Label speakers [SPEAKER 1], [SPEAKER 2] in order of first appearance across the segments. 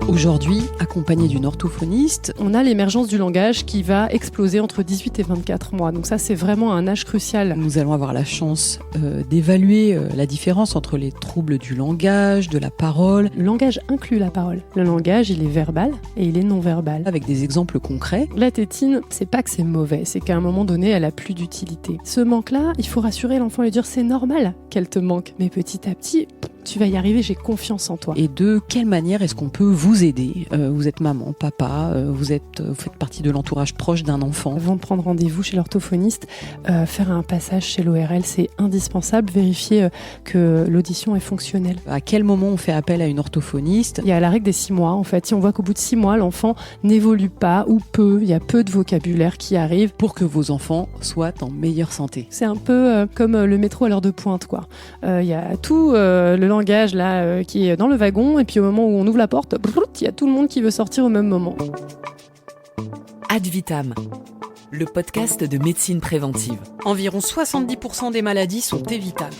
[SPEAKER 1] Aujourd'hui, accompagné d'une orthophoniste,
[SPEAKER 2] on a l'émergence du langage qui va exploser entre 18 et 24 mois. Donc ça, c'est vraiment un âge crucial.
[SPEAKER 1] nous allons avoir la chance d'évaluer la différence entre les troubles du langage, de la parole,
[SPEAKER 2] Le langage inclut la parole. Le langage, il est verbal et il est non-verbal.
[SPEAKER 1] avec des exemples concrets.
[SPEAKER 2] La tétine, c'est pas que c'est mauvais, c'est qu'à un moment donné, elle a plus d'utilité. Ce manque-là, il faut rassurer l'enfant et lui dire c'est normal qu'elle te manque, mais petit à petit, tu vas y arriver, j'ai confiance en toi.
[SPEAKER 1] Et de quelle manière est-ce qu'on peut vous aider ? Vous êtes maman, papa, vous faites partie de l'entourage proche d'un enfant.
[SPEAKER 2] Avant de prendre rendez-vous chez l'orthophoniste, faire un passage chez l'ORL, c'est indispensable. Vérifier que l'audition est fonctionnelle.
[SPEAKER 1] À quel moment on fait appel à une orthophoniste ?
[SPEAKER 2] Il y a la règle des 6 mois, en fait. Si on voit qu'au bout de 6 mois, l'enfant n'évolue pas ou peu, il y a peu de vocabulaire qui arrive.
[SPEAKER 1] Pour que vos enfants soient en meilleure santé.
[SPEAKER 2] C'est un peu comme le métro à l'heure de pointe, quoi. Il y a tout le langage là qui est dans le wagon, et puis au moment où on ouvre la porte, il y a tout le monde qui veut sortir au même moment.
[SPEAKER 3] Ad Vitam, le podcast de médecine préventive.
[SPEAKER 1] Environ 70% des maladies sont évitables.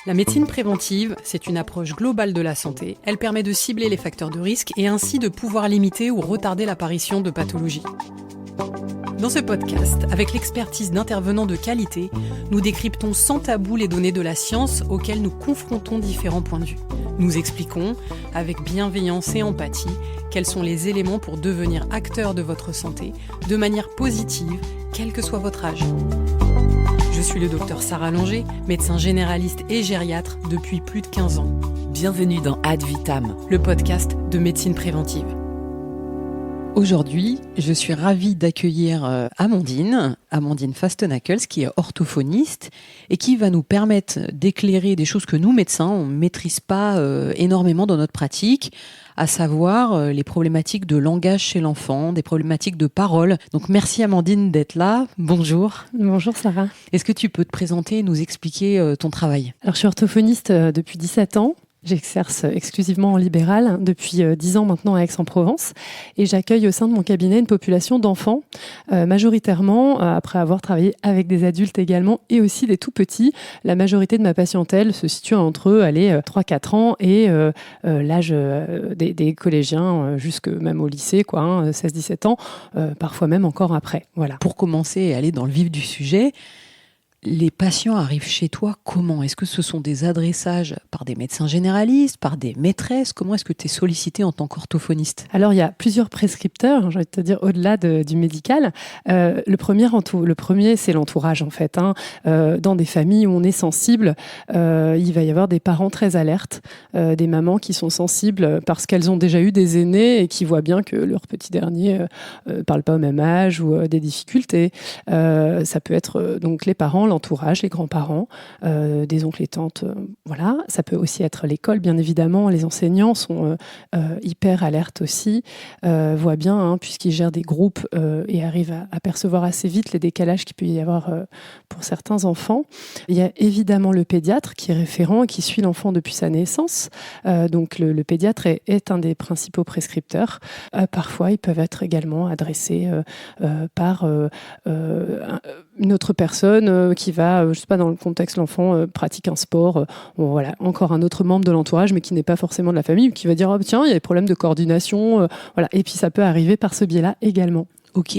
[SPEAKER 1] La médecine préventive, c'est une approche globale de la santé. Elle permet de cibler les facteurs de risque et ainsi de pouvoir limiter ou retarder l'apparition de pathologies. Dans ce podcast, avec l'expertise d'intervenants de qualité, nous décryptons sans tabou les données de la science auxquelles nous confrontons différents points de vue. Nous expliquons, avec bienveillance et empathie, quels sont les éléments pour devenir acteur de votre santé, de manière positive, quel que soit votre âge. Je suis le docteur Sarah Langer, médecin généraliste et gériatre depuis plus de 15 ans.
[SPEAKER 3] Bienvenue dans Ad Vitam.
[SPEAKER 1] Le podcast de médecine préventive. Aujourd'hui, je suis ravie d'accueillir Amandine Fastenackels, qui est orthophoniste et qui va nous permettre d'éclairer des choses que nous, médecins, on ne maîtrise pas énormément dans notre pratique, à savoir les problématiques de langage chez l'enfant, des problématiques de parole. Donc merci Amandine d'être là. Bonjour.
[SPEAKER 2] Bonjour Sarah.
[SPEAKER 1] Est-ce que tu peux te présenter et nous expliquer ton travail ?
[SPEAKER 2] Alors je suis orthophoniste depuis 17 ans. J'exerce exclusivement en libéral depuis 10 ans maintenant à Aix-en-Provence, et j'accueille au sein de mon cabinet une population d'enfants, majoritairement, après avoir travaillé avec des adultes également et aussi des tout petits. La majorité de ma patientèle se situe entre 3-4 ans et l'âge des collégiens jusque même au lycée, 16-17 ans, parfois même encore après. Voilà.
[SPEAKER 1] Pour commencer et aller dans le vif du sujet, les patients arrivent chez toi comment ? Est-ce que ce sont des adressages par des médecins généralistes, par des maîtresses ? Comment est-ce que tu es sollicité en tant qu'orthophoniste ?
[SPEAKER 2] Alors, il y a plusieurs prescripteurs, j'ai envie de te dire, au-delà du médical. Le premier, c'est l'entourage, en fait. Dans des familles où on est sensible, il va y avoir des parents très alertes, des mamans qui sont sensibles parce qu'elles ont déjà eu des aînés et qui voient bien que leur petit dernier parle pas au même âge ou des difficultés. Ça peut être donc les parents, l'entourage, les grands-parents, des oncles et tantes, voilà. Ça peut aussi être l'école, bien évidemment. Les enseignants sont hyper alertes aussi, voient bien, puisqu'ils gèrent des groupes et arrivent à percevoir assez vite les décalages qu'il peut y avoir pour certains enfants. Il y a évidemment le pédiatre qui est référent et qui suit l'enfant depuis sa naissance. Donc le pédiatre est un des principaux prescripteurs. Parfois, ils peuvent être également adressés par une autre personne qui va, je sais pas, dans le contexte, l'enfant pratique un sport, voilà, encore un autre membre de l'entourage, mais qui n'est pas forcément de la famille, qui va dire oh, tiens, il y a des problèmes de coordination, voilà. Et puis ça peut arriver par ce biais-là également.
[SPEAKER 1] Ok,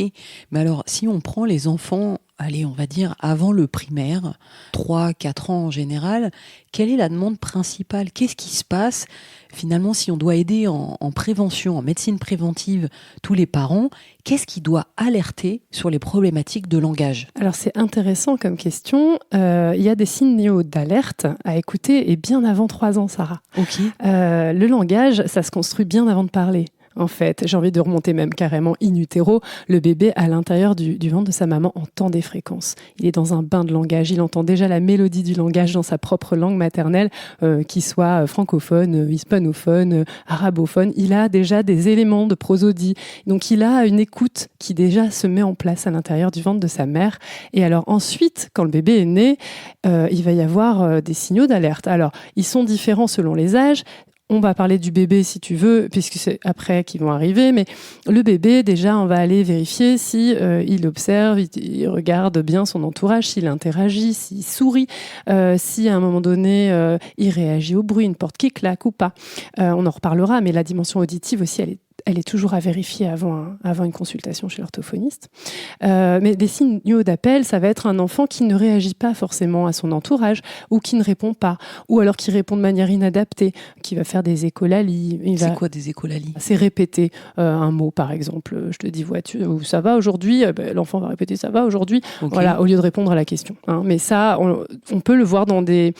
[SPEAKER 1] mais alors si on prend les enfants, allez, on va dire avant le primaire, 3-4 ans en général, quelle est la demande principale ? Qu'est-ce qui se passe ? Finalement, si on doit aider en prévention, en médecine préventive, tous les parents, qu'est-ce qui doit alerter sur les problématiques de langage ?
[SPEAKER 2] Alors c'est intéressant comme question. Il y a des signaux d'alerte à écouter et bien avant 3 ans, Sarah.
[SPEAKER 1] Ok.
[SPEAKER 2] Le langage, ça se construit bien avant de parler. En fait, j'ai envie de remonter même carrément in utero. Le bébé, à l'intérieur du ventre de sa maman, entend des fréquences. Il est dans un bain de langage. Il entend déjà la mélodie du langage dans sa propre langue maternelle, qu'il soit francophone, hispanophone, arabophone. Il a déjà des éléments de prosodie. Donc, il a une écoute qui déjà se met en place à l'intérieur du ventre de sa mère. Et alors ensuite, quand le bébé est né, il va y avoir des signaux d'alerte. Alors, ils sont différents selon les âges. on va parler du bébé si tu veux, puisque c'est après qu'ils vont arriver, mais le bébé, déjà, on va aller vérifier si il observe, il regarde bien son entourage, s'il interagit, s'il sourit, si à un moment donné, il réagit au bruit, une porte qui claque ou pas. On en reparlera, mais la dimension auditive aussi, elle est toujours à vérifier avant une consultation chez l'orthophoniste. Mais des signaux d'appel, ça va être un enfant qui ne réagit pas forcément à son entourage ou qui ne répond pas, ou alors qui répond de manière inadaptée, qui va faire des écholalies.
[SPEAKER 1] C'est quoi des écholalies ?
[SPEAKER 2] C'est répéter un mot, par exemple. Je te dis voiture ou ça va aujourd'hui. L'enfant va répéter ça va aujourd'hui. Okay. Voilà, au lieu de répondre à la question. Mais ça, on peut le voir dans des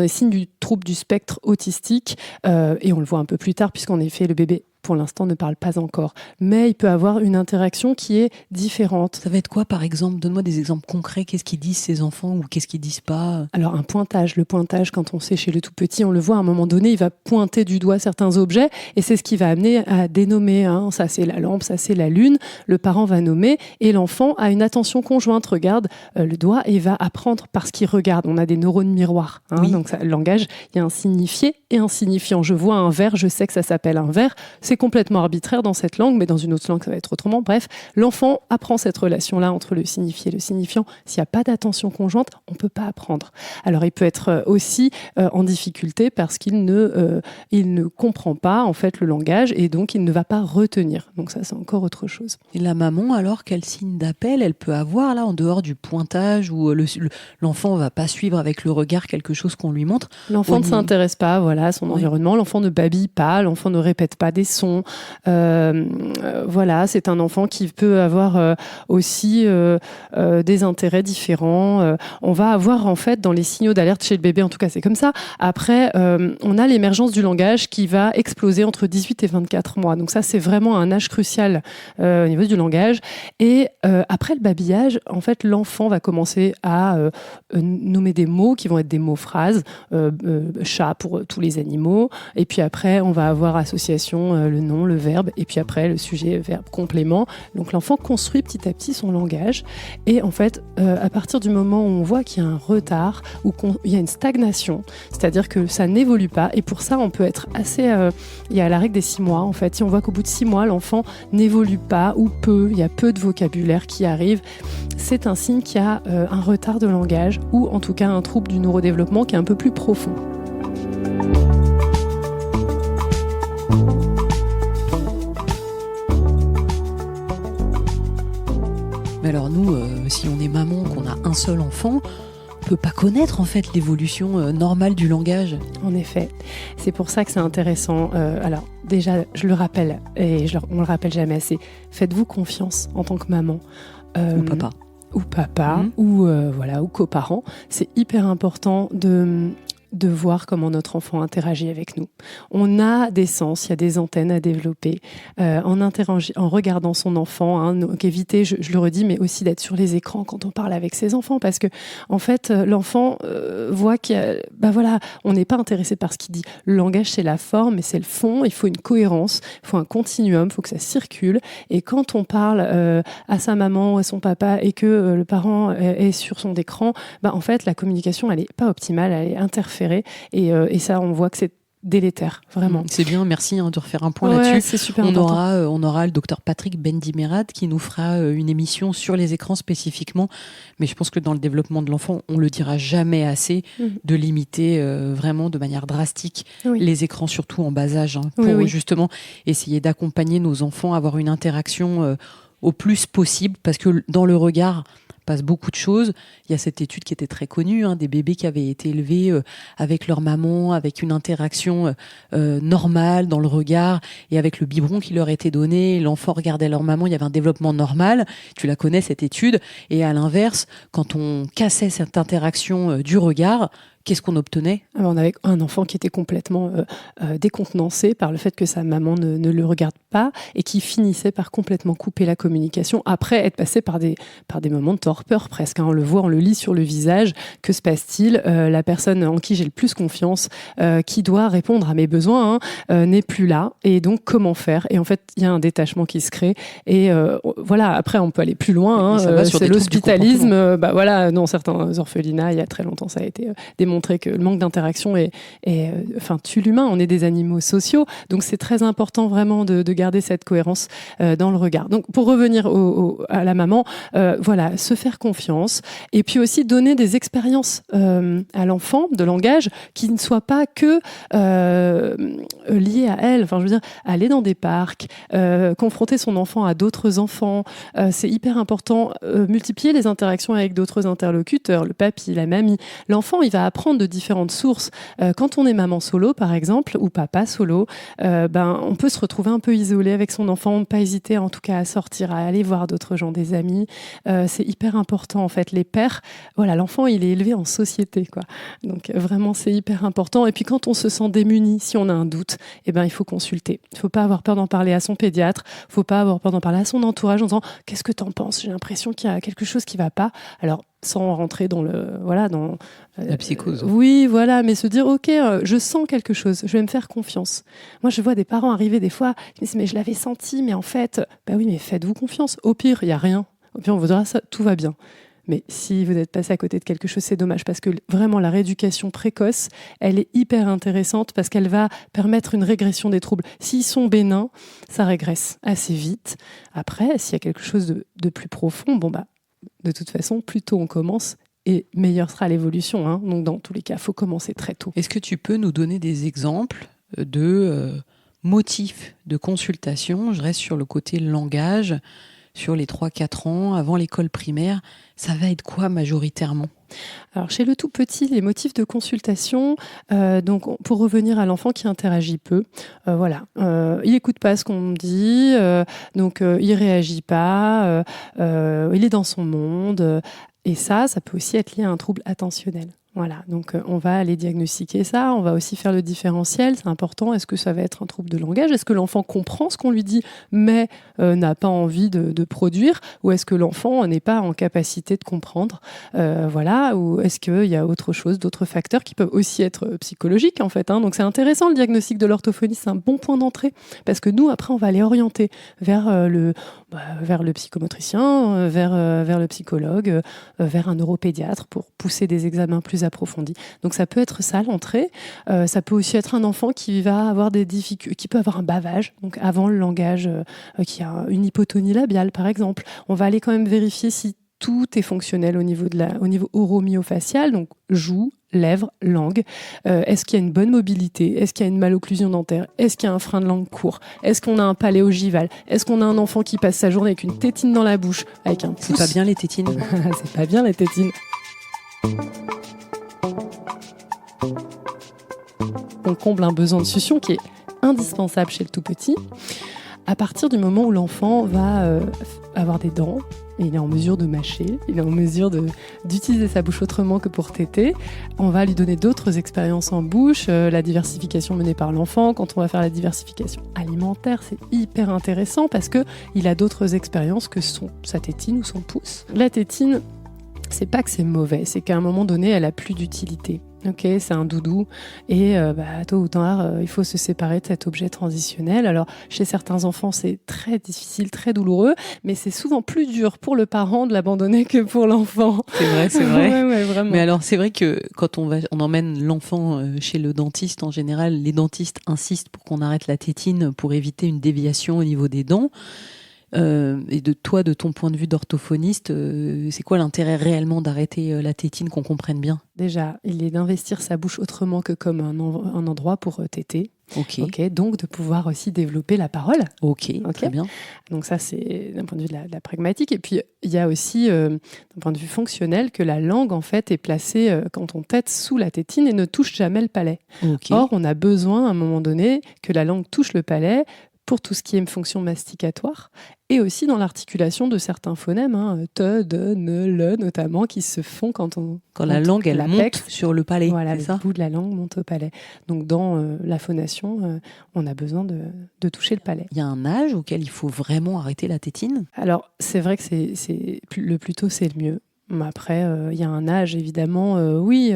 [SPEAKER 2] signes du trouble du spectre autistique et on le voit un peu plus tard puisqu'en effet, le bébé pour l'instant, ne parle pas encore. Mais il peut avoir une interaction qui est différente.
[SPEAKER 1] Ça va être quoi, par exemple ? Donne-moi des exemples concrets. Qu'est-ce qu'ils disent, ces enfants, ou qu'est-ce qu'ils disent pas ?
[SPEAKER 2] Alors, un pointage. Le pointage, quand on sait chez le tout petit, on le voit à un moment donné, il va pointer du doigt certains objets et c'est ce qui va amener à dénommer. Ça, c'est la lampe, ça, c'est la lune. Le parent va nommer et l'enfant a une attention conjointe. Regarde le doigt et va apprendre parce qu'il regarde. On a des neurones miroirs.
[SPEAKER 1] Oui.
[SPEAKER 2] Donc, ça, le langage, il y a un signifié et un signifiant. Je vois un verre, je sais que ça s'appelle un verre. C'est complètement arbitraire dans cette langue, mais dans une autre langue, ça va être autrement. Bref, l'enfant apprend cette relation-là entre le signifié et le signifiant. S'il n'y a pas d'attention conjointe, on ne peut pas apprendre. Alors, il peut être aussi en difficulté parce qu'il ne comprend pas en fait le langage et donc il ne va pas retenir. Donc ça, c'est encore autre chose.
[SPEAKER 1] Et la maman, alors, quel signe d'appel elle peut avoir là, en dehors du pointage où l'enfant ne va pas suivre avec le regard quelque chose qu'on lui montre ?
[SPEAKER 2] L'enfant ne s'intéresse pas à son environnement. L'enfant ne babille pas. L'enfant ne répète pas des sons. Voilà, c'est un enfant qui peut avoir aussi des intérêts différents. On va avoir en fait dans les signaux d'alerte chez le bébé, en tout cas c'est comme ça. Après, on a l'émergence du langage qui va exploser entre 18 et 24 mois. Donc ça, c'est vraiment un âge crucial au niveau du langage. Et après le babillage, en fait, l'enfant va commencer à nommer des mots qui vont être des mots-phrases, chat pour tous les animaux. Et puis après, on va avoir association, le nom, le verbe, et puis après le sujet, verbe, complément. Donc l'enfant construit petit à petit son langage et en fait à partir du moment où on voit qu'il y a un retard ou qu'il y a une stagnation, c'est-à-dire que ça n'évolue pas, et pour ça on peut être assez il y a la règle des 6 mois en fait. Si on voit qu'au bout de 6 mois l'enfant n'évolue pas ou peu, il y a peu de vocabulaire qui arrive, c'est un signe qu'il y a un retard de langage ou en tout cas un trouble du neurodéveloppement qui est un peu plus profond.
[SPEAKER 1] Mais alors nous, si on est maman, qu'on a un seul enfant, on peut pas connaître en fait l'évolution normale du langage.
[SPEAKER 2] En effet, c'est pour ça que c'est intéressant. Alors déjà, je le rappelle et on le rappelle jamais assez. Faites-vous confiance en tant que maman.
[SPEAKER 1] Ou papa.
[SPEAKER 2] Ou papa, ou coparent. C'est hyper important de voir comment notre enfant interagit avec nous. On a des sens, il y a des antennes à développer en regardant son enfant. Donc éviter, je le redis, mais aussi d'être sur les écrans quand on parle avec ses enfants, parce que en fait, l'enfant voit on n'est pas intéressé par ce qu'il dit. Le langage, c'est la forme, mais c'est le fond. Il faut une cohérence, il faut un continuum, il faut que ça circule. Et quand on parle à sa maman ou à son papa et que le parent est sur son écran, en fait, la communication, elle n'est pas optimale, elle est interférée. Et ça, on voit que c'est délétère, vraiment.
[SPEAKER 1] C'est bien, merci de refaire un point là-dessus.
[SPEAKER 2] C'est super important.
[SPEAKER 1] On aura le docteur Patrick Bendimerad qui nous fera une émission sur les écrans spécifiquement. Mais je pense que dans le développement de l'enfant, on le dira jamais assez de limiter vraiment de manière drastique les écrans, surtout en bas âge, pour justement essayer d'accompagner nos enfants à avoir une interaction au plus possible, parce que dans le regard passe beaucoup de choses. Il y a cette étude qui était très connue, des bébés qui avaient été élevés avec leur maman, avec une interaction normale dans le regard et avec le biberon qui leur était donné. L'enfant regardait leur maman, il y avait un développement normal. Tu la connais, cette étude. Et à l'inverse, quand on cassait cette interaction du regard, qu'est-ce qu'on obtenait ?
[SPEAKER 2] On avait un enfant qui était complètement décontenancé par le fait que sa maman ne le regarde pas et qui finissait par complètement couper la communication après être passé par des moments de torpeur presque. On le voit, on le lit sur le visage. Que se passe-t-il ? La personne en qui j'ai le plus confiance, qui doit répondre à mes besoins, n'est plus là. Et donc, comment faire ? Et en fait, il y a un détachement qui se crée. Et après, on peut aller plus loin. C'est l'hospitalisme. Dans certains orphelinats, il y a très longtemps, ça a été démontré démontré que le manque d'interaction tue l'humain. On est des animaux sociaux, donc c'est très important vraiment de garder cette cohérence dans le regard. Donc pour revenir à la maman, se faire confiance et puis aussi donner des expériences à l'enfant de langage qui ne soient pas que liées à elle. Enfin, je veux dire, aller dans des parcs, confronter son enfant à d'autres enfants, c'est hyper important. Multiplier les interactions avec d'autres interlocuteurs, le papy, la mamie. L'enfant, il va apprendre de différentes sources. Quand on est maman solo, par exemple, ou papa solo, on peut se retrouver un peu isolé avec son enfant, ne pas hésiter en tout cas à sortir, à aller voir d'autres gens, des amis. C'est hyper important en fait. Les pères, l'enfant il est élevé en société, quoi. Donc vraiment c'est hyper important. Et puis quand on se sent démuni, si on a un doute, il faut consulter. Il ne faut pas avoir peur d'en parler à son pédiatre. Il ne faut pas avoir peur d'en parler à son entourage en disant qu'est-ce que t'en penses ? J'ai l'impression qu'il y a quelque chose qui va pas. Alors sans rentrer dans
[SPEAKER 1] la psychose.
[SPEAKER 2] Oui, mais se dire ok, je sens quelque chose, je vais me faire confiance. Moi, je vois des parents arriver des fois, ils me disent mais je l'avais senti, mais en fait, oui, mais faites-vous confiance. Au pire, il y a rien. Au pire, on vous dira ça, tout va bien. Mais si vous êtes passé à côté de quelque chose, c'est dommage parce que vraiment la rééducation précoce, elle est hyper intéressante parce qu'elle va permettre une régression des troubles. S'ils sont bénins, ça régresse assez vite. Après, s'il y a quelque chose de plus profond, de toute façon, plus tôt on commence, et meilleure sera l'évolution. Hein. Donc, dans tous les cas, il faut commencer très tôt.
[SPEAKER 1] Est-ce que tu peux nous donner des exemples de motifs de consultation ? Je reste sur le côté langage, sur les 3-4 ans, avant l'école primaire. Ça va être quoi majoritairement ?
[SPEAKER 2] Alors, chez le tout petit, les motifs de consultation, pour revenir à l'enfant qui interagit peu, il n'écoute pas ce qu'on dit, il réagit pas, il est dans son monde, et ça peut aussi être lié à un trouble attentionnel. Voilà, donc on va aller diagnostiquer ça, on va aussi faire le différentiel, c'est important. Est-ce que ça va être un trouble de langage ? Est-ce que l'enfant comprend ce qu'on lui dit mais n'a pas envie de produire ? Ou est-ce que l'enfant n'est pas en capacité de comprendre ? Ou est-ce qu'il y a autre chose, d'autres facteurs qui peuvent aussi être psychologiques en fait, hein. Donc c'est intéressant le diagnostic de l'orthophonie, c'est un bon point d'entrée parce que nous après on va les orienter vers le psychomotricien, vers le psychologue, vers un neuropédiatre pour pousser des examens plus approfondis. Donc ça peut être ça l'entrée. Ça peut aussi être un enfant qui va avoir des difficultés, qui peut avoir un bavage, donc avant le langage, qui a une hypotonie labiale par exemple. On va aller quand même vérifier si tout est fonctionnel au niveau oro-myofacial, donc joue, lèvres, langue. Est-ce qu'il y a une bonne mobilité ? Est-ce qu'il y a une malocclusion dentaire ? Est-ce qu'il y a un frein de langue court ? Est-ce qu'on a un palais ogival ? Est-ce qu'on a un enfant qui passe sa journée avec une tétine dans la bouche, avec un pouce ?
[SPEAKER 1] C'est pas bien les tétines.
[SPEAKER 2] C'est pas bien les tétines. On comble un besoin de succion qui est indispensable chez le tout petit. À partir du moment où l'enfant va avoir des dents, il est en mesure de mâcher, il est en mesure d'utiliser sa bouche autrement que pour téter. On va lui donner d'autres expériences en bouche, la diversification menée par l'enfant. Quand on va faire la diversification alimentaire, c'est hyper intéressant parce qu'il a d'autres expériences que sa tétine ou son pouce. La tétine, c'est pas que c'est mauvais, c'est qu'à un moment donné, elle a plus d'utilité. Ok, c'est un doudou et tôt ou tard, il faut se séparer de cet objet transitionnel. Alors, chez certains enfants, c'est très difficile, très douloureux, mais c'est souvent plus dur pour le parent de l'abandonner que pour l'enfant.
[SPEAKER 1] C'est vrai.
[SPEAKER 2] Ouais, vraiment.
[SPEAKER 1] Mais alors, c'est vrai que quand on emmène l'enfant chez le dentiste, en général, les dentistes insistent pour qu'on arrête la tétine pour éviter une déviation au niveau des dents. Et de ton point de vue d'orthophoniste, c'est quoi l'intérêt réellement d'arrêter la tétine, qu'on comprenne bien ?
[SPEAKER 2] Déjà, il est d'investir sa bouche autrement que comme un endroit pour téter.
[SPEAKER 1] Ok.
[SPEAKER 2] Donc de pouvoir aussi développer la parole.
[SPEAKER 1] Ok, très bien.
[SPEAKER 2] Donc ça, c'est d'un point de vue de la pragmatique. Et puis, il y a aussi, d'un point de vue fonctionnel, que la langue, en fait, est placée, quand on tète, sous la tétine et ne touche jamais le palais.
[SPEAKER 1] Okay.
[SPEAKER 2] Or, on a besoin, à un moment donné, que la langue touche le palais pour tout ce qui est une fonction masticatoire, et aussi dans l'articulation de certains phonèmes, te, de, ne, le, notamment, qui se font quand
[SPEAKER 1] la langue, elle monte sur le palais,
[SPEAKER 2] voilà,
[SPEAKER 1] c'est ça ?
[SPEAKER 2] Le bout de la langue monte au palais. Donc, dans la phonation, on a besoin de toucher le palais.
[SPEAKER 1] Il y a un âge auquel il faut vraiment arrêter la tétine ?
[SPEAKER 2] Alors, c'est vrai que c'est le plus tôt, c'est le mieux. Après, il y a un âge, évidemment,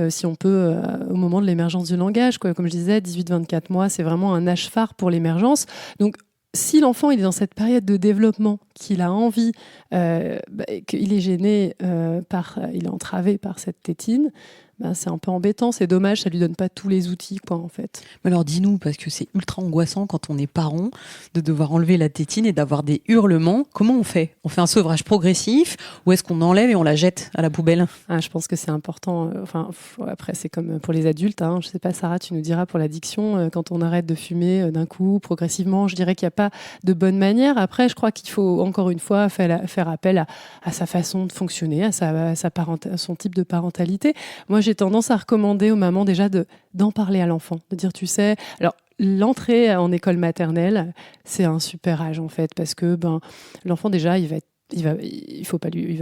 [SPEAKER 2] si on peut, au moment de l'émergence du langage, comme je disais, 18-24 mois, c'est vraiment un âge phare pour l'émergence. Donc, si l'enfant il est dans cette période de développement, qu'il a envie, qu'il est gêné, il est entravé par cette tétine, c'est un peu embêtant, c'est dommage, ça lui donne pas tous les outils, quoi, en fait.
[SPEAKER 1] Mais alors dis-nous, parce que c'est ultra angoissant quand on est parent de devoir enlever la tétine et d'avoir des hurlements. Comment on fait ? On fait un sevrage progressif ou est-ce qu'on enlève et on la jette à la poubelle ?
[SPEAKER 2] Je pense que c'est important. Après, c'est comme pour les adultes. Je sais pas, Sarah, tu nous diras pour l'addiction, quand on arrête de fumer d'un coup, progressivement, je dirais qu'il n'y a pas de bonne manière. Après, je crois qu'il faut, encore une fois, faire appel à sa façon de fonctionner, à son type de parentalité. Moi, j'ai tendance à recommander aux mamans déjà d'en parler à l'enfant, de dire, tu sais... Alors, l'entrée en école maternelle, c'est un super âge, en fait, parce que l'enfant, déjà, il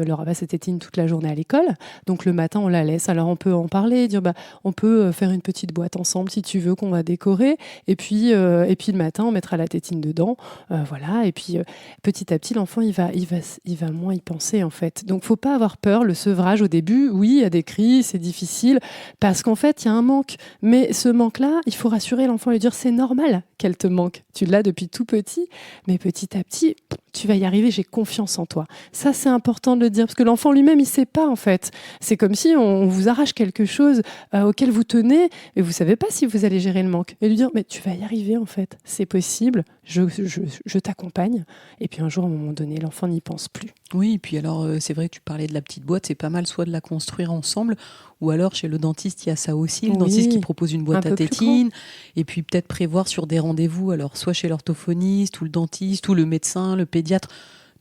[SPEAKER 2] n'aura pas cette tétine toute la journée à l'école. Donc le matin, on la laisse. Alors on peut en parler, dire on peut faire une petite boîte ensemble si tu veux qu'on va décorer. Et puis le matin, on mettra la tétine dedans. Voilà. Et puis petit à petit, l'enfant, il va moins y penser en fait. Donc faut pas avoir peur. Le sevrage au début, oui, il y a des cris, c'est difficile parce qu'en fait, il y a un manque. Mais ce manque-là, il faut rassurer l'enfant et lui dire c'est normal qu'elle te manque. Tu l'as depuis tout petit, mais petit à petit, tu vas y arriver. J'ai confiance en toi. Ça, c'est important de le dire, parce que l'enfant lui-même, il ne sait pas, en fait. C'est comme si on vous arrache quelque chose auquel vous tenez, et vous ne savez pas si vous allez gérer le manque. Et lui dire, mais tu vas y arriver, en fait. C'est possible, je t'accompagne. Et puis un jour, à un moment donné, l'enfant n'y pense plus.
[SPEAKER 1] Oui, et puis alors, c'est vrai que tu parlais de la petite boîte, c'est pas mal soit de la construire ensemble, ou alors chez le dentiste, il y a ça aussi, le dentiste qui propose une boîte à tétine, et puis peut-être prévoir sur des rendez-vous, alors soit chez l'orthophoniste, ou le dentiste, ou le médecin, le pédiatre,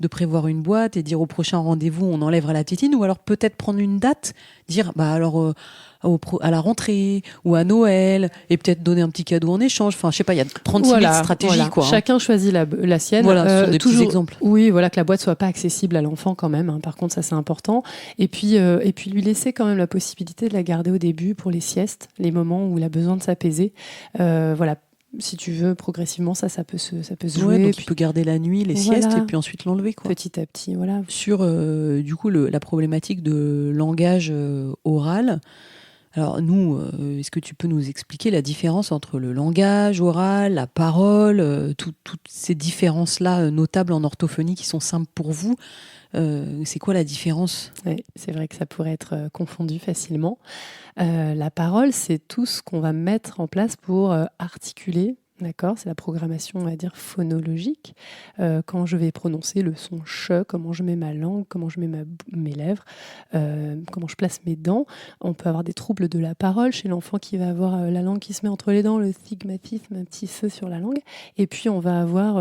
[SPEAKER 1] de prévoir une boîte et dire au prochain rendez-vous on enlèvera la tétine, ou alors peut-être prendre une date, dire à la rentrée ou à Noël, et peut-être donner un petit cadeau en échange. Enfin, je sais pas, il y a 36 000 stratégies. Voilà. Quoi,
[SPEAKER 2] chacun choisit la sienne.
[SPEAKER 1] Voilà, ce sont des petits exemples.
[SPEAKER 2] Oui, voilà, que la boîte soit pas accessible à l'enfant quand même. Par contre, ça c'est important. Et puis lui laisser quand même la possibilité de la garder au début pour les siestes, les moments où il a besoin de s'apaiser. Voilà. Si tu veux, progressivement, ça peut se jouer.
[SPEAKER 1] Donc il peut garder la nuit, les siestes, et puis ensuite l'enlever. Quoi.
[SPEAKER 2] Petit à petit, voilà.
[SPEAKER 1] Sur, du coup, la problématique de langage oral, alors nous, est-ce que tu peux nous expliquer la différence entre le langage oral, la parole, toutes ces différences-là notables en orthophonie qui sont simples pour vous ? C'est quoi la différence ?
[SPEAKER 2] Oui, c'est vrai que ça pourrait être confondu facilement. La parole, c'est tout ce qu'on va mettre en place pour articuler. D'accord, c'est la programmation, on va dire, phonologique. Quand je vais prononcer le son ch, comment je mets ma langue, comment je mets mes lèvres, comment je place mes dents. On peut avoir des troubles de la parole chez l'enfant qui va avoir la langue qui se met entre les dents, le stigmatisme, un petit feu sur la langue. Et puis on va avoir,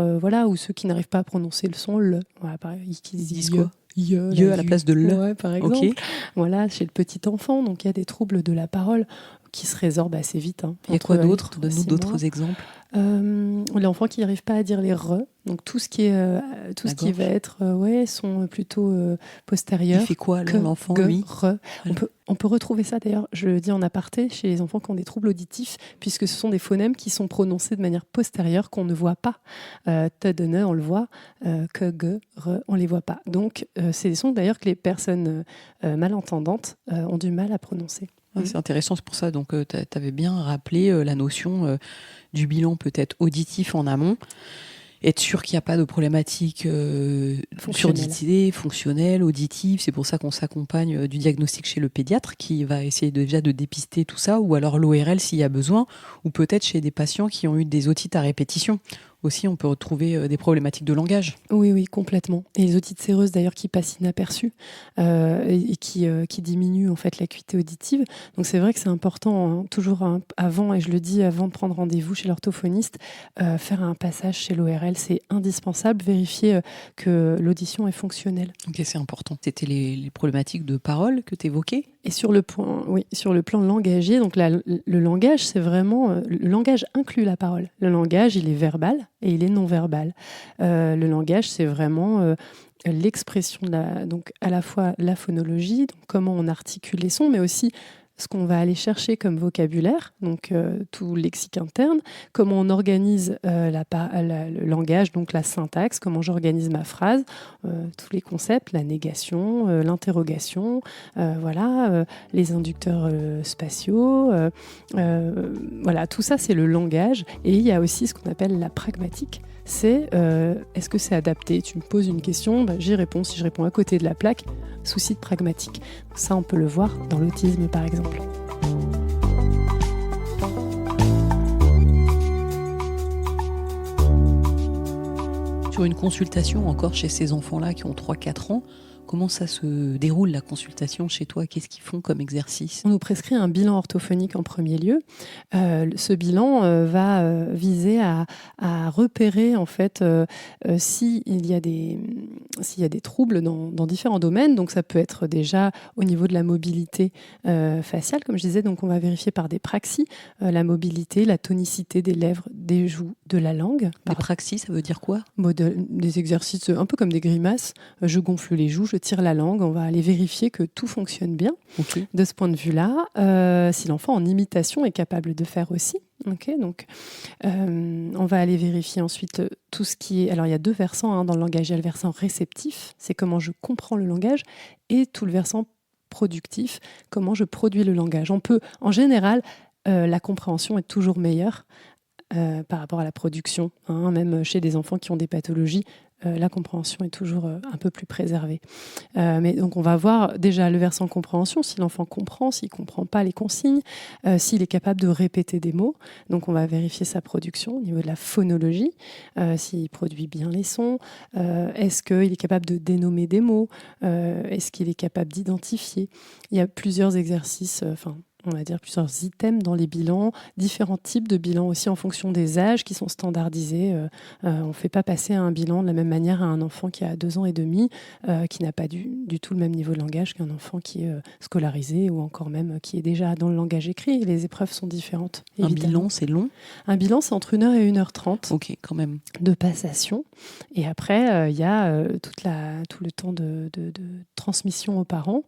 [SPEAKER 2] ou ceux qui n'arrivent pas à prononcer le son, le. Voilà, pareil, qui disent
[SPEAKER 1] quoi ? Ye à la place de le.
[SPEAKER 2] Ouais, par exemple.
[SPEAKER 1] Okay.
[SPEAKER 2] Voilà, chez le petit enfant, donc il y a des troubles de la parole qui se résorbent assez vite.
[SPEAKER 1] Il y a quoi d'autre ? Donne-nous d'autres exemples.
[SPEAKER 2] L'enfant qui n'arrive pas à dire les re, donc tout ce qui va être sont plutôt postérieurs.
[SPEAKER 1] Il fait quoi l'enfant, lui ?
[SPEAKER 2] Re. On peut retrouver ça d'ailleurs, je le dis en aparté, chez les enfants qui ont des troubles auditifs, puisque ce sont des phonèmes qui sont prononcés de manière postérieure qu'on ne voit pas. Te, de, ne, on le voit. Que, ge, re, on les voit pas. Donc c'est des sons d'ailleurs que les personnes malentendantes ont du mal à prononcer.
[SPEAKER 1] C'est intéressant, c'est pour ça. Donc, tu avais bien rappelé la notion du bilan peut-être auditif en amont. Être sûr qu'il n'y a pas de problématique surdité, fonctionnelle, auditive. C'est pour ça qu'on s'accompagne du diagnostic chez le pédiatre qui va essayer déjà de dépister tout ça, ou alors l'ORL s'il y a besoin, ou peut-être chez des patients qui ont eu des otites à répétition. Aussi, on peut retrouver des problématiques de langage.
[SPEAKER 2] Oui, complètement. Et les otites séreuses, d'ailleurs, qui passent inaperçues et qui diminuent en fait l'acuité auditive. Donc, c'est vrai que c'est important, toujours avant, et je le dis avant de prendre rendez-vous chez l'orthophoniste, faire un passage chez l'ORL, c'est indispensable. Vérifier que l'audition est fonctionnelle.
[SPEAKER 1] Ok, c'est important. C'était les problématiques de parole que tu évoquais ?
[SPEAKER 2] Et sur le plan langagier, donc le langage, c'est vraiment... le langage inclut la parole. Le langage, il est verbal et il est non-verbal. Le langage, c'est vraiment l'expression donc à la fois la phonologie, donc comment on articule les sons, mais aussi ce qu'on va aller chercher comme vocabulaire, donc tout lexique interne, comment on organise le langage, donc la syntaxe, comment j'organise ma phrase, tous les concepts, la négation, l'interrogation, les inducteurs spatiaux, tout ça c'est le langage. Et il y a aussi ce qu'on appelle la pragmatique. C'est est-ce que c'est adapté ? Tu me poses une question, j'y réponds. Si je réponds à côté de la plaque, souci de pragmatique. Ça, on peut le voir dans l'autisme, par exemple.
[SPEAKER 4] Sur une consultation encore chez ces enfants-là qui ont 3-4 ans, comment ça se déroule la consultation chez toi? Qu'est-ce qu'ils font comme exercice?
[SPEAKER 2] On nous prescrit un bilan orthophonique en premier lieu. Ce bilan va viser à repérer en fait s'il y a des troubles dans différents domaines. Donc ça peut être déjà au niveau de la mobilité faciale, comme je disais. Donc on va vérifier par des praxis la mobilité, la tonicité des lèvres, des joues, de la langue.
[SPEAKER 4] Des praxis, ça veut dire quoi?
[SPEAKER 2] Des exercices un peu comme des grimaces. Je gonfle les joues, je tire la langue. On va aller vérifier que tout fonctionne bien.
[SPEAKER 4] Okay.
[SPEAKER 2] De ce point de vue-là, si l'enfant en imitation est capable de faire aussi. Okay, donc, on va aller vérifier ensuite tout ce qui est... Alors, il y a 2 versants dans le langage. Il y a le versant réceptif, c'est comment je comprends le langage, et tout le versant productif, comment je produis le langage. On peut, en général, la compréhension est toujours meilleure par rapport à la production. Même chez des enfants qui ont des pathologies, la compréhension est toujours un peu plus préservée. Mais donc on va voir déjà le versant compréhension, si l'enfant comprend, s'il ne comprend pas les consignes, s'il est capable de répéter des mots. Donc on va vérifier sa production au niveau de la phonologie, s'il produit bien les sons, est-ce qu'il est capable de dénommer des mots, est-ce qu'il est capable d'identifier. Il y a plusieurs exercices, on va dire plusieurs items dans les bilans, différents types de bilans aussi en fonction des âges qui sont standardisés. On ne fait pas passer un bilan de la même manière à un enfant qui a 2 ans et demi, qui n'a pas du tout le même niveau de langage qu'un enfant qui est scolarisé ou encore même qui est déjà dans le langage écrit. Les épreuves sont différentes.
[SPEAKER 4] Un bilan, c'est long?
[SPEAKER 2] Un bilan, c'est entre 1h et 1h30
[SPEAKER 4] quand même.
[SPEAKER 2] De passation. Et après, il y a tout le temps de transmission aux parents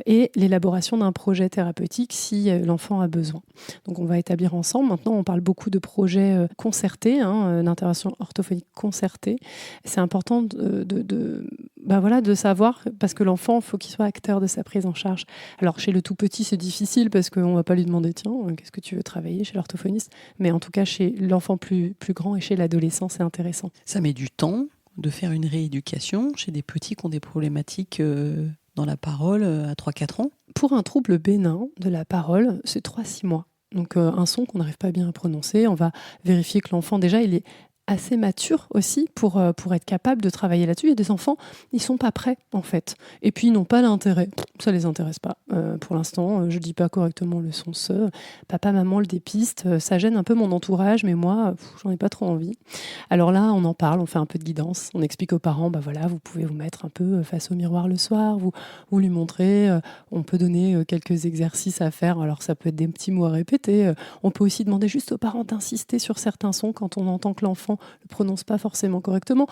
[SPEAKER 2] et l'élaboration d'un projet thérapeutique si l'enfant a besoin. Donc on va établir ensemble. Maintenant, on parle beaucoup de projets concertés, d'intervention orthophonique concertée. C'est important de savoir, parce que l'enfant, il faut qu'il soit acteur de sa prise en charge. Alors chez le tout petit, c'est difficile parce qu'on ne va pas lui demander, tiens, qu'est-ce que tu veux travailler chez l'orthophoniste? Mais en tout cas, chez l'enfant plus grand et chez l'adolescent, c'est intéressant.
[SPEAKER 4] Ça met du temps de faire une rééducation chez des petits qui ont des problématiques dans la parole à 3-4 ans?
[SPEAKER 2] Pour un trouble bénin de la parole, c'est 3-6 mois. Donc un son qu'on n'arrive pas bien à prononcer, on va vérifier que l'enfant, déjà, il est assez mature aussi pour être capable de travailler là-dessus. Il y a des enfants, ils ne sont pas prêts, en fait. Et puis, ils n'ont pas l'intérêt. Ça ne les intéresse pas. Pour l'instant, je ne dis pas correctement le son se. Papa, maman le dépiste. Ça gêne un peu mon entourage, mais moi, j'en ai pas trop envie. Alors là, on en parle, on fait un peu de guidance. On explique aux parents, vous pouvez vous mettre un peu face au miroir le soir, vous lui montrer. On peut donner quelques exercices à faire. Alors, ça peut être des petits mots à répéter. On peut aussi demander juste aux parents d'insister sur certains sons quand on entend que l'enfant ne le prononce pas forcément correctement,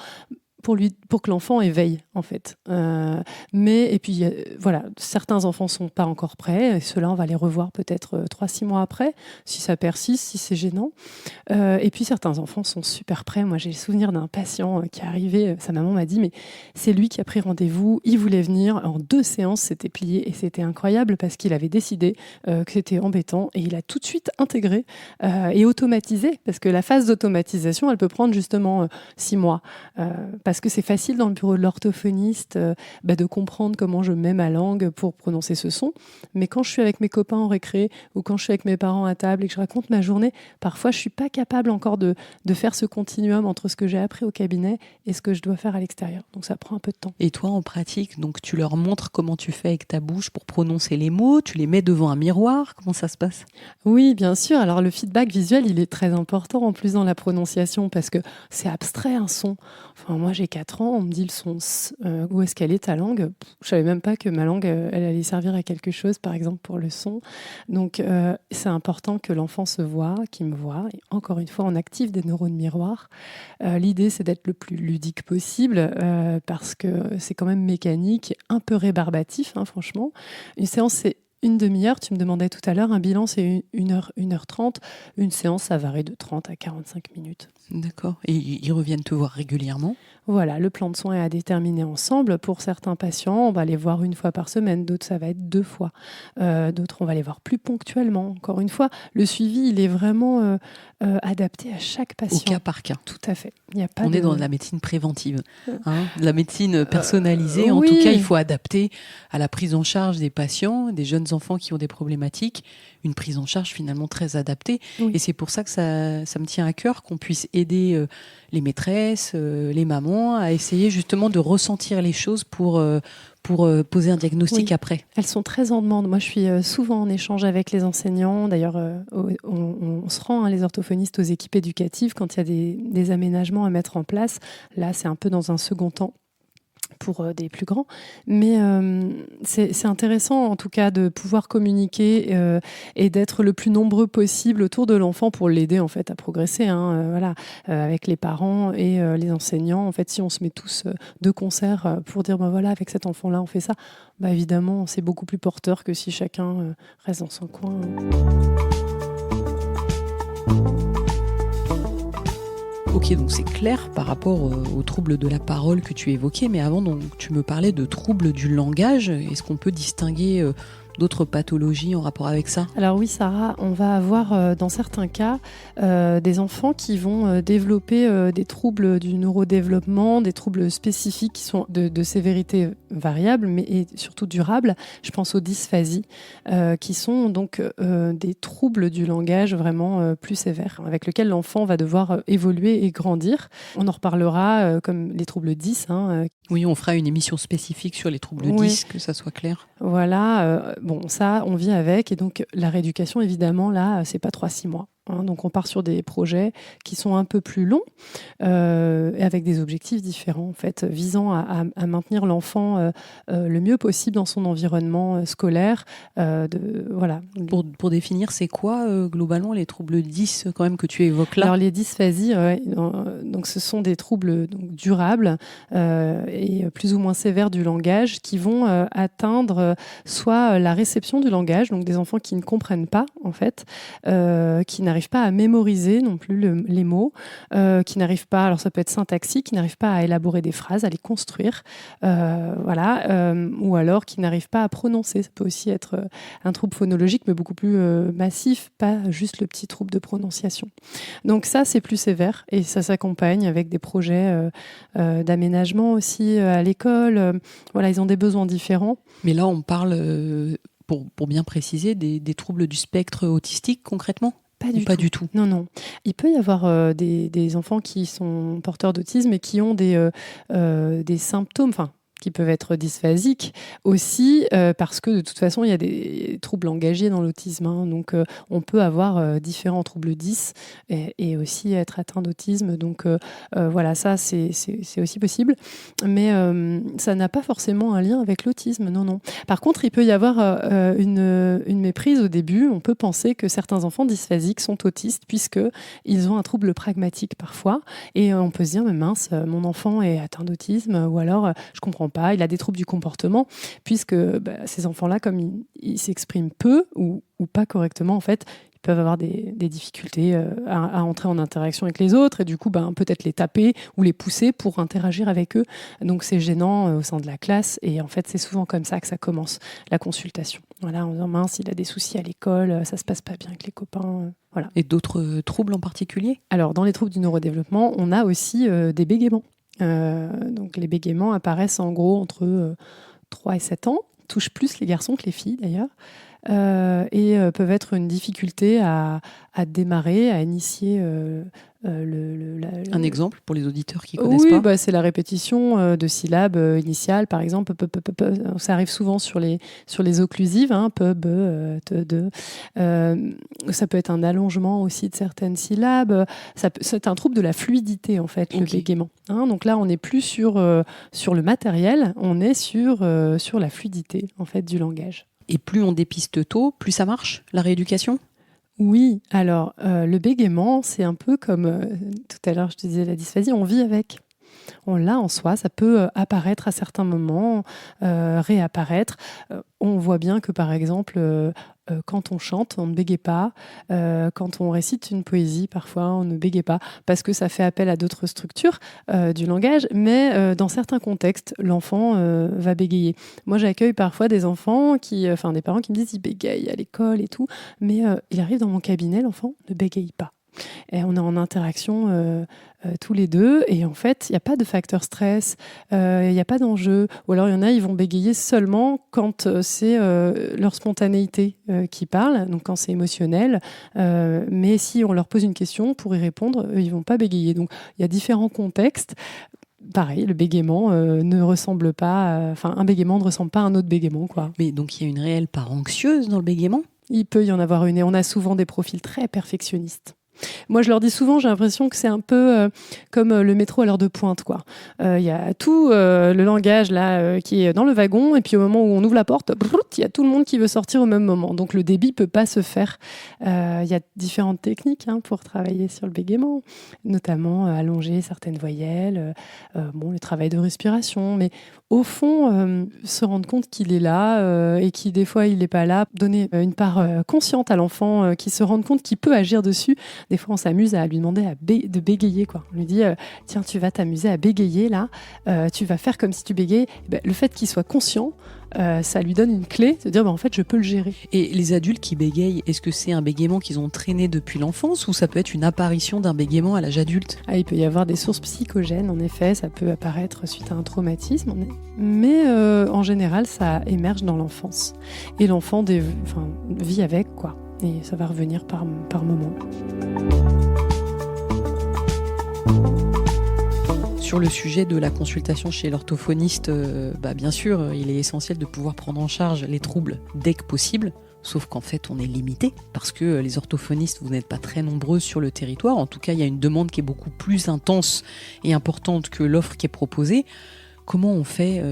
[SPEAKER 2] pour que l'enfant éveille, en fait. Et puis, certains enfants ne sont pas encore prêts, et ceux-là, on va les revoir peut-être 3-6 mois après, si ça persiste, si c'est gênant. Et puis, certains enfants sont super prêts. Moi, j'ai le souvenir d'un patient qui est arrivé, sa maman m'a dit, mais c'est lui qui a pris rendez-vous, il voulait venir, en 2 séances, c'était plié, et c'était incroyable parce qu'il avait décidé que c'était embêtant, et il a tout de suite intégré et automatisé, parce que la phase d'automatisation, elle peut prendre justement 6 mois, parce que c'est facile dans le bureau de l'orthophoniste de comprendre comment je mets ma langue pour prononcer ce son. Mais quand je suis avec mes copains en récré ou quand je suis avec mes parents à table et que je raconte ma journée, parfois je ne suis pas capable encore de faire ce continuum entre ce que j'ai appris au cabinet et ce que je dois faire à l'extérieur. Donc ça prend un peu de temps.
[SPEAKER 4] Et toi, en pratique, donc tu leur montres comment tu fais avec ta bouche pour prononcer les mots, tu les mets devant un miroir, comment ça se passe?
[SPEAKER 2] Oui, bien sûr. Alors le feedback visuel, il est très important en plus dans la prononciation parce que c'est abstrait un son. Enfin, moi, j'ai 4 ans, on me dit le son où est-ce qu'elle est ta langue? Je savais même pas que ma langue, elle allait servir à quelque chose, par exemple pour le son. Donc, c'est important que l'enfant se voit, qu'il me voit. Et encore une fois, on active des neurones miroirs. L'idée, c'est d'être le plus ludique possible parce que c'est quand même mécanique, un peu rébarbatif, franchement. Une séance, c'est 1/2 heure, tu me demandais tout à l'heure, un bilan c'est 1h, 1h30, une séance ça varie de 30 à 45 minutes.
[SPEAKER 4] D'accord, et ils reviennent te voir régulièrement?
[SPEAKER 2] Voilà, le plan de soins est à déterminer ensemble. Pour certains patients, on va les voir 1 fois par semaine, d'autres ça va être 2 fois, d'autres on va les voir plus ponctuellement. Encore une fois, le suivi il est vraiment adapté à chaque patient.
[SPEAKER 4] Au cas par cas.
[SPEAKER 2] Tout à fait.
[SPEAKER 4] On est dans de la médecine préventive, de la médecine personnalisée. En tout cas, il faut adapter à la prise en charge des patients, des jeunes jeunes enfants qui ont des problématiques, une prise en charge finalement très adaptée.
[SPEAKER 2] Oui.
[SPEAKER 4] Et c'est pour ça que ça me tient à cœur qu'on puisse aider les maîtresses, les mamans à essayer justement de ressentir les choses pour poser un diagnostic après.
[SPEAKER 2] Elles sont très en demande. Moi, je suis souvent en échange avec les enseignants. D'ailleurs, on se rend, les orthophonistes, aux équipes éducatives quand il y a des aménagements à mettre en place. Là, c'est un peu dans un second temps pour des plus grands. Mais c'est intéressant, en tout cas, de pouvoir communiquer et d'être le plus nombreux possible autour de l'enfant pour l'aider, en fait, à progresser. Avec les parents et les enseignants. En fait, si on se met tous de concert pour dire, voilà, avec cet enfant-là, on fait ça, évidemment, c'est beaucoup plus porteur que si chacun reste dans son coin.
[SPEAKER 4] Ok, donc c'est clair par rapport aux troubles de la parole que tu évoquais, mais avant, donc, tu me parlais de troubles du langage. Est-ce qu'on peut distinguer d'autres pathologies en rapport avec ça ?
[SPEAKER 2] Alors oui, Sarah, on va avoir dans certains cas des enfants qui vont développer des troubles du neurodéveloppement, des troubles spécifiques qui sont de sévérité variable, mais et surtout durable. Je pense aux dysphasies, qui sont donc des troubles du langage vraiment plus sévères, avec lesquels l'enfant va devoir évoluer et grandir. On en reparlera comme les troubles 10.
[SPEAKER 4] Oui, on fera une émission spécifique sur les troubles 10, que ça soit clair.
[SPEAKER 2] Voilà, ça, on vit avec. Et donc, la rééducation, évidemment, là, c'est pas 3-6 mois. Donc, on part sur des projets qui sont un peu plus longs et avec des objectifs différents, en fait, visant à maintenir l'enfant le mieux possible dans son environnement scolaire. Voilà.
[SPEAKER 4] Pour définir, c'est quoi, globalement, les troubles 10 quand même que tu évoques là ?
[SPEAKER 2] Alors, les dysphasies, donc, ce sont des troubles durables et plus ou moins sévères du langage qui vont atteindre soit la réception du langage, donc des enfants qui ne comprennent pas, en fait, qui n'arrivent pas à mémoriser non plus les mots, qui n'arrivent pas, alors ça peut être syntaxique, qui n'arrivent pas à élaborer des phrases, à les construire, ou alors qui n'arrivent pas à prononcer. Ça peut aussi être un trouble phonologique, mais beaucoup plus massif, pas juste le petit trouble de prononciation. Donc ça, c'est plus sévère et ça s'accompagne avec des projets d'aménagement aussi à l'école. Ils ont des besoins différents.
[SPEAKER 4] Mais là, on parle, pour bien préciser, des troubles du spectre autistique concrètement ? Pas du tout.
[SPEAKER 2] Non. Il peut y avoir des enfants qui sont porteurs d'autisme et qui ont des symptômes, qui peuvent être dysphasiques aussi, parce que de toute façon, il y a des troubles langagiers dans l'autisme. Donc, on peut avoir différents troubles 10 et aussi être atteint d'autisme. Donc, ça, c'est aussi possible. Mais ça n'a pas forcément un lien avec l'autisme, non. Par contre, il peut y avoir une méprise au début. On peut penser que certains enfants dysphasiques sont autistes puisqu'ils ont un trouble pragmatique parfois. Et on peut se dire, mais mince, mon enfant est atteint d'autisme, ou alors, je comprends pas, il a des troubles du comportement, puisque ces enfants-là, comme ils s'expriment peu ou pas correctement, en fait, ils peuvent avoir des difficultés à entrer en interaction avec les autres et du coup, peut-être les taper ou les pousser pour interagir avec eux. Donc, c'est gênant au sein de la classe et en fait, c'est souvent comme ça que ça commence, la consultation. Voilà, en disant, mince, il a des soucis à l'école, ça se passe pas bien avec les copains. Voilà.
[SPEAKER 4] Et d'autres troubles en particulier ?
[SPEAKER 2] Alors, dans les troubles du neurodéveloppement, on a aussi des bégaiements. Donc les bégaiements apparaissent en gros entre 3 et 7 ans, touchent plus les garçons que les filles d'ailleurs, et peuvent être une difficulté à démarrer, à initier
[SPEAKER 4] un exemple pour les auditeurs qui connaissent pas.
[SPEAKER 2] Oui, c'est la répétition de syllabes initiales, par exemple. Ça arrive souvent sur les occlusives, ça peut être un allongement aussi de certaines syllabes. C'est un trouble de la fluidité, en fait, le bégaiement. Donc là, on n'est plus sur le matériel, on est sur la fluidité, en fait, du langage.
[SPEAKER 4] Et plus on dépiste tôt, plus ça marche, la rééducation ?
[SPEAKER 2] Oui, alors le bégaiement, c'est un peu comme tout à l'heure je te disais la dysphasie, on vit avec. On l'a en soi, ça peut apparaître à certains moments, réapparaître. On voit bien que par exemple, quand on chante, on ne bégaye pas. Quand on récite une poésie, parfois, on ne bégaye pas parce que ça fait appel à d'autres structures du langage. Mais dans certains contextes, l'enfant va bégayer. Moi, j'accueille parfois des enfants des parents qui me disent qu'ils bégayent à l'école et tout. Mais il arrive dans mon cabinet, l'enfant ne bégaye pas. Et on est en interaction tous les deux. Et en fait, il n'y a pas de facteur stress, il n'y a pas d'enjeu. Ou alors, il y en a, ils vont bégayer seulement quand c'est leur spontanéité qui parle, donc quand c'est émotionnel. Mais si on leur pose une question pour y répondre, ils ne vont pas bégayer. Donc, il y a différents contextes. Pareil, le bégaiement ne ressemble pas... un bégaiement ne ressemble pas à un autre bégaiement, quoi.
[SPEAKER 4] Mais donc, il y a une réelle part anxieuse dans le bégaiement ?
[SPEAKER 2] Il peut y en avoir une. Et on a souvent des profils très perfectionnistes. Moi, je leur dis souvent, j'ai l'impression que c'est un peu comme le métro à l'heure de pointe, quoi. Il y a tout le langage là qui est dans le wagon, et puis au moment où on ouvre la porte, il y a tout le monde qui veut sortir au même moment. Donc le débit peut pas se faire. Il y a différentes techniques pour travailler sur le bégaiement, notamment allonger certaines voyelles, le travail de respiration. Mais au fond, se rendre compte qu'il est là et qu'il des fois il n'est pas là, donner une part consciente à l'enfant, qui se rende compte qu'il peut agir dessus. Des fois, on s'amuse à lui demander de bégayer, quoi. On lui dit tiens, tu vas t'amuser à bégayer là, tu vas faire comme si tu bégayais. Le fait qu'il soit conscient, ça lui donne une clé de dire en fait, je peux le gérer.
[SPEAKER 4] Et les adultes qui bégayent, est-ce que c'est un bégaiement qu'ils ont traîné depuis l'enfance ou ça peut être une apparition d'un bégaiement à l'âge adulte ?
[SPEAKER 2] Il peut y avoir des sources psychogènes, en effet, ça peut apparaître suite à un traumatisme, mais en général, ça émerge dans l'enfance. Et l'enfant vit avec, quoi. Et ça va revenir par moment.
[SPEAKER 4] Sur le sujet de la consultation chez l'orthophoniste, bien sûr, il est essentiel de pouvoir prendre en charge les troubles dès que possible. Sauf qu'en fait, on est limité parce que les orthophonistes, vous n'êtes pas très nombreux sur le territoire. En tout cas, il y a une demande qui est beaucoup plus intense et importante que l'offre qui est proposée. Comment on fait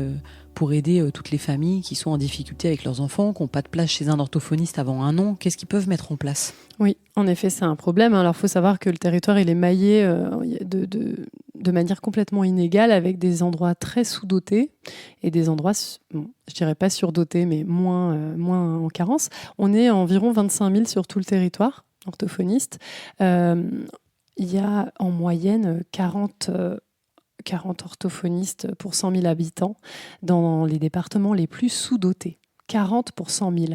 [SPEAKER 4] pour aider toutes les familles qui sont en difficulté avec leurs enfants, qui n'ont pas de place chez un orthophoniste avant 1 an? Qu'est-ce qu'ils peuvent mettre en place?
[SPEAKER 2] Oui, en effet, c'est un problème. Alors, il faut savoir que le territoire, il est maillé de manière complètement inégale, avec des endroits très sous-dotés et des endroits, je dirais pas surdotés, mais moins en carence. On est à environ 25 000 sur tout le territoire orthophoniste. Il y a en moyenne 40 orthophonistes pour 100 000 habitants dans les départements les plus sous-dotés. 40 pour 100 000.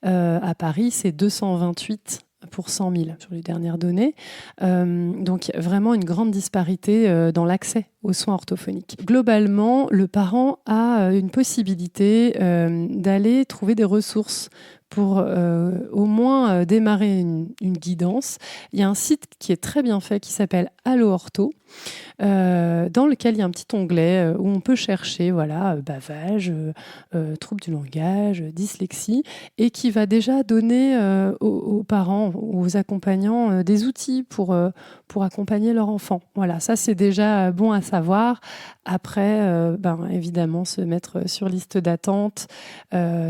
[SPEAKER 2] À Paris, c'est 228 pour 100 000 sur les dernières données. Donc, vraiment une grande disparité dans l'accès aux soins orthophoniques. Globalement, le parent a une possibilité d'aller trouver des ressources pour au moins démarrer une guidance. Il y a un site qui est très bien fait qui s'appelle Allo Ortho, dans lequel il y a un petit onglet où on peut chercher bavage, troubles du langage, dyslexie, et qui va déjà donner aux parents, aux accompagnants, des outils pour accompagner leur enfant. Voilà, ça c'est déjà bon à savoir. Après, évidemment, se mettre sur liste d'attente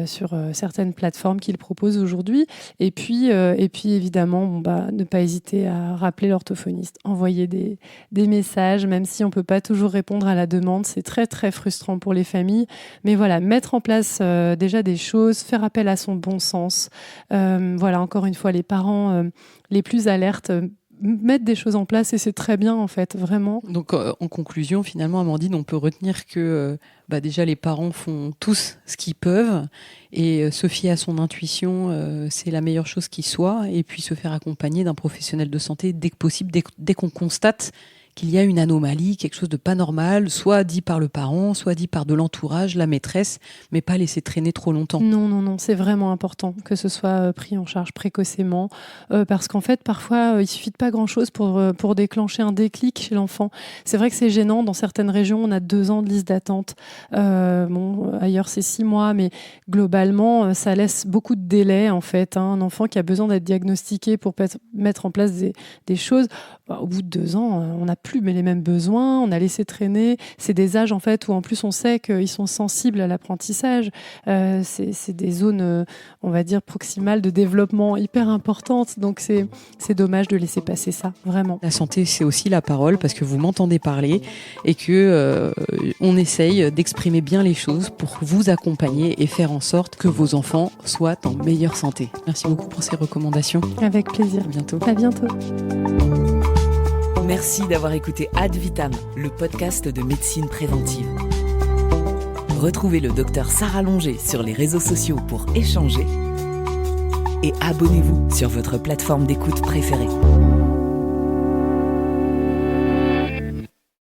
[SPEAKER 2] sur certaines plateformes qu'ils proposent aujourd'hui. Et puis évidemment, ne pas hésiter à rappeler l'orthophoniste, envoyer des messages, même si on ne peut pas toujours répondre à la demande. C'est très, très frustrant pour les familles. Mais voilà, mettre en place déjà des choses, faire appel à son bon sens. Encore une fois, les parents les plus alertes mettre des choses en place et c'est très bien en fait, vraiment.
[SPEAKER 4] Donc en conclusion, finalement, Amandine, on peut retenir que déjà les parents font tous ce qu'ils peuvent et se fier à son intuition, c'est la meilleure chose qui soit, et puis se faire accompagner d'un professionnel de santé dès que possible, dès qu'on constate qu'il y a une anomalie, quelque chose de pas normal, soit dit par le parent, soit dit par de l'entourage, la maîtresse, mais pas laisser traîner trop longtemps.
[SPEAKER 2] Non, c'est vraiment important que ce soit pris en charge précocement, parce qu'en fait, parfois, il suffit de pas grand-chose pour déclencher un déclic chez l'enfant. C'est vrai que c'est gênant, dans certaines régions, on a 2 ans de liste d'attente. Ailleurs, c'est 6 mois, mais globalement, ça laisse beaucoup de délai, en fait. Un enfant qui a besoin d'être diagnostiqué pour mettre en place des choses, au bout de 2 ans, on n'a plus les mêmes besoins, on a laissé traîner. C'est des âges en fait où en plus on sait qu'ils sont sensibles à l'apprentissage. C'est des zones, on va dire, proximales de développement hyper importantes. Donc c'est dommage de laisser passer ça, vraiment.
[SPEAKER 4] La santé, c'est aussi la parole, parce que vous m'entendez parler et que on essaye d'exprimer bien les choses pour vous accompagner et faire en sorte que vos enfants soient en meilleure santé. Merci beaucoup pour ces recommandations.
[SPEAKER 2] Avec plaisir.
[SPEAKER 4] À bientôt.
[SPEAKER 2] À bientôt.
[SPEAKER 3] Merci d'avoir écouté Ad Vitam, le podcast de médecine préventive. Retrouvez le docteur Sarah Longer sur les réseaux sociaux pour échanger et abonnez-vous sur votre plateforme d'écoute préférée.